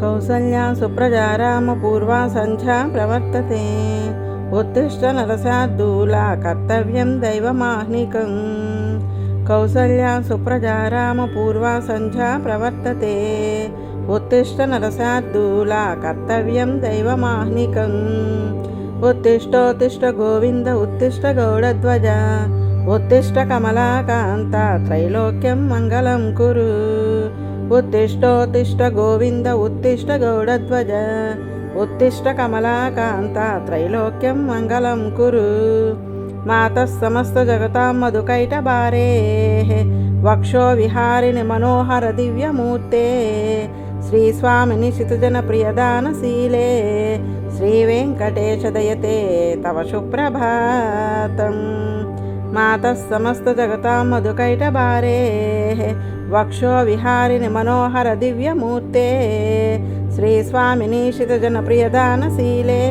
కౌసల్యా సుప్రజా రామపూర్వా సంధ్యా ప్రవర్తతే ఉత్తిష్ట నరశార్దూలా కర్తవ్యం దైవమాహ్నికం. కౌసల్యా సుప్రజా రామపూర్వా సంధ్యా ప్రవర్తతే ఉత్తిష్ట నరశార్దూలా కర్తవ్యం దైవమాహ్నికం. ఉత్తిష్టోత్తిష్ట గోవింద ఉత్తిష్ట గౌడధ్వజ ఉత్తిష్ట కమలాకాంత త్రైలోక్యం మంగళం కురు. ఉత్తిష్టోత్తిష్ట గోవింద ఉత్తిష్ట గౌడధ్వజ ఉత్తిష్ట కమలాకాంత త్రైలోక్యం మంగళం కురు. మాతః సమస్త జగతాం మధుకైటభారే వక్షో విహారిణి మనోహర దివ్యమూర్తే శ్రీస్వామిని శితజన ప్రియదానశీలే శ్రీవేంకటేశ దయతే తవ సుప్రభాతం. మాతః సమస్త జగతాం మధుకైటభారే వక్షో విహారిణి మనోహర దివ్యమూర్తే శ్రీస్వామిని శితజన ప్రియదానశీలే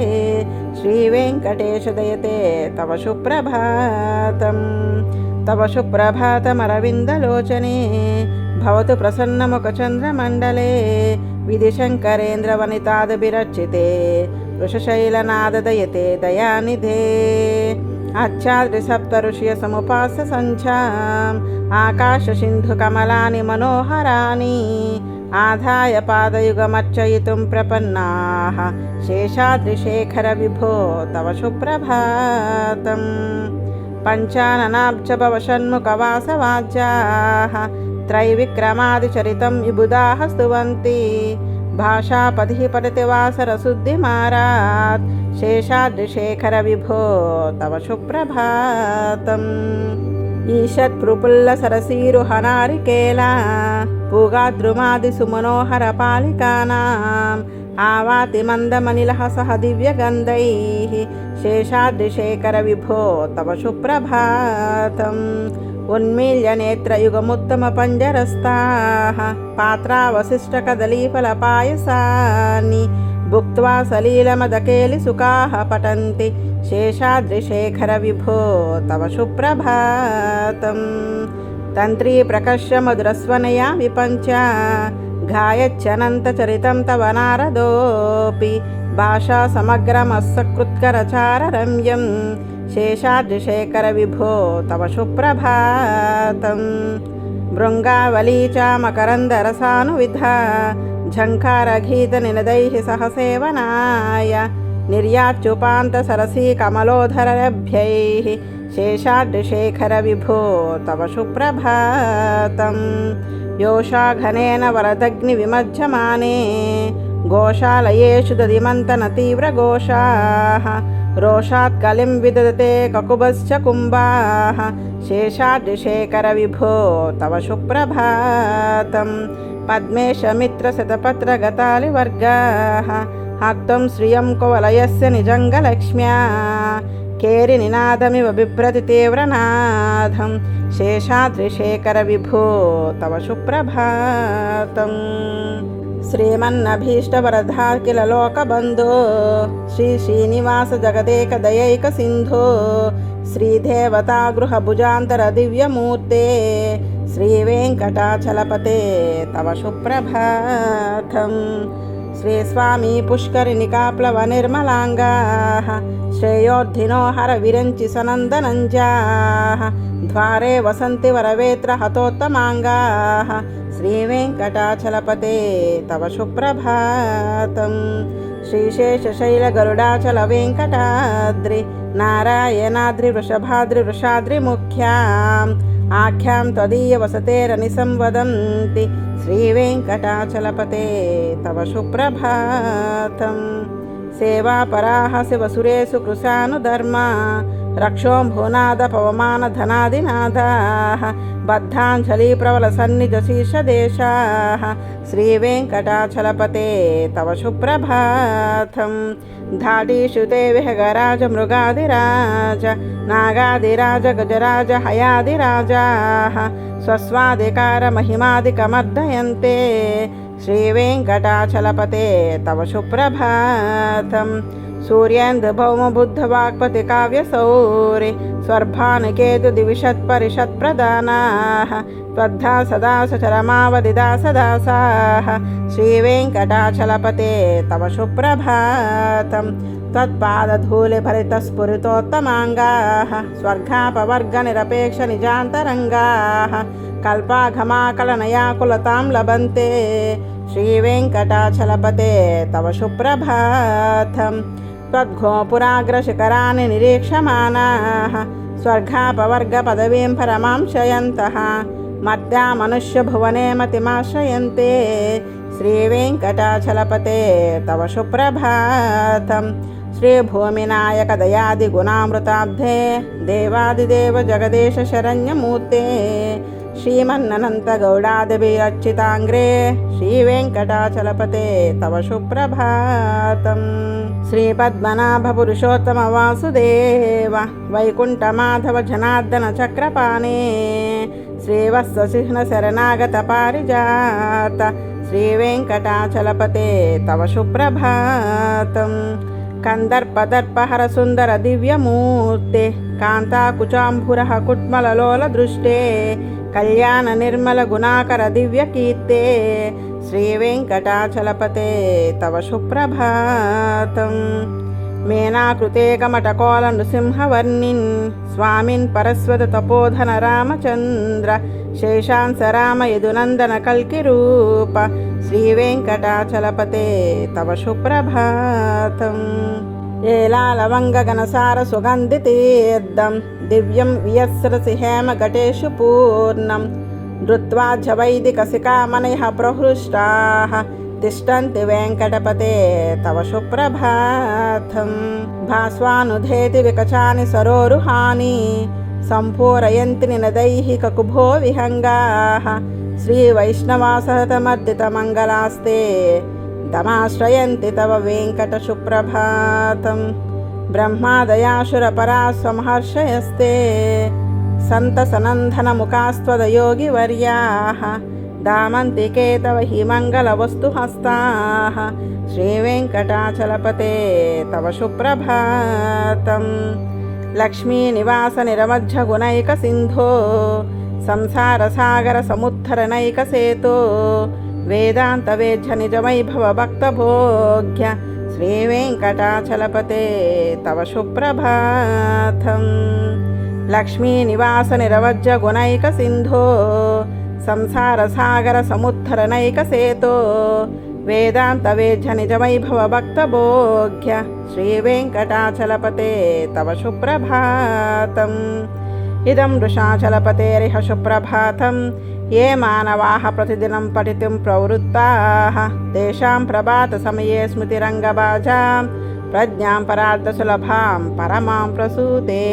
శ్రీవేంకటేశ దయతే తవ సుప్రభాతం. తవ సుప్రభాతమరవిందలోచనే భవతు ప్రసన్నముఖచంద్రమండలే విధిశంకరేంద్రవనితాదభిరచితే వృషశైలనాదదయతే దయానిధే. ఆచ్ఛాద్రి సప్త ఋషియ సముపాస్య సంధ్యాం ఆకాశ సింధు కమలాని మనోహరాని ఆదాయ పాదయుగమర్చయితుం ప్రపన్నాః శేషాద్రిశేఖర విభో తవ సుప్రభాతం. పంచాననాబ్జ భవషణ్ముఖవాసవాజ్యాః త్రైవిక్రమాదిచరితం విబుధాః స్తువంతి భాషాపతిః పఠతి వాసరశుద్ధిమారాత్ శేషాద్రిశేఖర విభో తవ సుప్రభాతం. ఈషత్ప్రుపుల్ల సరసీరుహనారికేలా పూగాద్రుమాది సుమనోహర పాలికానాం ఆవాతి మందమనిలః సహ దివ్యగంధైః శేషాద్రిశేఖర విభో తవ సుప్రభాతం. ఉన్మీల్య నేత్రయుగముత్తమ పంజరస్థాః పాత్రావశిష్టకదలీఫలపాయసాన్ని భుక్త్వా సలీలమదకేలి సుఖాః పఠంతి శేషాద్రిశేఖర విభో తవ సుప్రభాతం. తంత్రీ ప్రకర్ష మధురస్వనయా విపంచ గాయచ్చనంతచరితం తవ నారదోపి భాషా సమగ్రమస్సకృత్కరచార రమ్యం శేషాద్రిశేఖర విభో తవ సుప్రభాతం. భృంగావళీ చామకరందరసానువిధ ఝంకారగీత నినదైః సహ సేవనాయ నిర్యాచ్యుపాంత సరసీ కమలోధరభ్యైః శేషాద్రిశేఖర విభో తవ సుప్రభాతం. యోషాఘనేన వరదగ్ని విమజ్జమానే గోశాలయేషు దదిమంతన తీవ్రఘోషాః రోషాత్ కలిం విదదతే కకుభశ్చ కుంభాః శేషాద్రిశేఖర విభో తవ సుప్రభాతం. పద్మేశమిత్రశతపత్రగతాలివర్గాః హక్తం శ్రియం కువలయస్య నిజంగలక్ష్మ్యా కేరి నినాదమివ బిభ్రతి తీవ్రనాదం శేషాద్రిశేఖర విభో తవ సుప్రభాతం. శ్రీమన్నభీష్టవరదా కిల లోకబంధో శ్రీ శ్రీనివాస జగదేక దయైక సింధో శ్రీదేవతా గృహ భుజాంతర దివ్యమూర్తే శ్రీవేంకటాచలపతే తవ సుప్రభాతం. శ్రీస్వామి పుష్కరిణికాప్లవ నిర్మలాంగాః శ్రేయోర్థినో హర విరంచి సనందనంజాః ద్వారే వసంతి వరవేత్ర హతోత్తమాంగాః శ్రీవేంకటాచలపతే తవ సుప్రభాతం. శ్రీశేషశైల గరుడాచల వెంకటాద్రి నారాయణాద్రి వృషభాద్రి వృషాద్రి ముఖ్యాం ఆఖ్యాం త్వదీయ వసతేరని సంవదంతి శ్రీవేంకటాచలపతే తవ సుప్రభాతం. సేవాపరాః శివసురేషు కృశానుధర్మా రక్షోంభునాద పవమాన ధనాదినాథాః బద్ధాంజలి ప్రవల సన్నిజ శీర్షదేశాః శ్రీవేంకటాచలపతే తవ సుప్రభాతం. ధాడీషుతే విహగరాజ మృగాదిరాజ నాగాదిరాజ గజరాజ హయాదిరాజాః స్వస్వాధికార మహిమాదికమర్దయంతే శ్రీవేంకటాచలపతే తవ సుప్రభాతం. सूर्येन्द्रभौमबुद्धवाक्पति काव्यसौरि स्वर्भानुकेतुदिविषत्परिषत्प्रदानाः त्वद्धा सदा सचरमावदिदासदासाः श्रीवेङ्कटाचलपते तव सुप्रभातम् त्वत्पादधूलिभरितस्फुरितोत्तमाङ्गाः स्वर्गापवर्गनिरपेक्षनिजान्तरङ्गाः कल्पाघमाकलनयाकुलतां लभन्ते श्रीवेङ्कटाचलपते तव सुप्रभातम् त्वद्गोपुराग्रशिखराणि निरीक्षमाणाः स्वर्गापवर्गपदवीं परमां शयन्तः मर्त्या मनुष्यभुवने मतिमाश्रयन्ते श्रीवेङ्कटाचलपते तव सुप्रभातम् श्रीभूमिनायकदयादिगुणामृताब्धे देवादिदेव जगदीश शरण्यमूर्ते श्रीमन्ननन्तगौडादिभिरर्चिताङ्ग्रे श्रीवेङ्कटाचलपते तव सुप्रभातम् श्रीपद्मनाभपुरुषोत्तम वासुदेव वैकुण्ठमाधव जनार्दन चक्रपाणे श्रीवत्ससिंहशरणागतपारिजात श्रीवेङ्कटाचलपते तव सुप्रभातम् कंदर्पदर्पहर सुंदर दिव्यमूर्ते कांताकुचांबुरः कुट्मललोलदृष्टे कल्याण निर्मल गुणाकर दिव्यकीर्ते श्रीवेङ्कटाचलपते तव सुप्रभातम् मेनाकृते कमटकोल नृसिंहवर्णिन् स्वामिन् परस्वत तपोधन रामचन्द्र शेषांस राम यदुनन्दन कल्किरूप श्रीवेङ्कटाचलपते तव सुप्रभातम् एलालवङ्गगणसार सुगन्धितीर्धं दिव्यं वियस्रसि हेमघटेषु पूर्णं धृत्वा च वैदिकसिकामणयः प्रहृष्टाः तिष्ठन्ति वेङ्कटपते तव सुप्रभातम् भास्वानुधेति विकचानि सरोरुहानि सम्पूरयन्ति निनदैः ककुभो विहङ्गाः श्रीवैष्णवासहतमर्दितमङ्गलास्ते दमाश्रयन्ति तव वेङ्कटसुप्रभातम् ब्रह्मादयाशुरपरा स्वमहर्षयस्ते सन्तसनन्दनमुखास्त्वदयोगिवर्याः दामन्तिके तव हि मङ्गलवस्तुहस्ताः श्रीवेङ्कटाचलपते तव सुप्रभातम् लक्ष्मीनिवासनिरमज्जगुणैकसिन्धो संसारसागरसमुद्धरणैकसेतो वेदान्तवेद्यनिजवैभवभक्तभोग्य श्रीवेङ्कटाचलपते तव सुप्रभातम् लक्ष्मीनिवासनिरमज्जगुणैकसिन्धो संसारसागरसमुद्धरणैकसेतो वेदान्तवेद्यनिजवैभवभक्तभोग्य श्रीवेङ्कटाचलपते तव सुप्रभातम् इदं वृषाचलपतेरिह सुप्रभातं ये मानवाः प्रतिदिनं पठितुं प्रवृत्ताः तेषां प्रभातसमये स्मृतिरङ्गबाजां प्रज्ञां परार्धसुलभां परमां प्रसूते।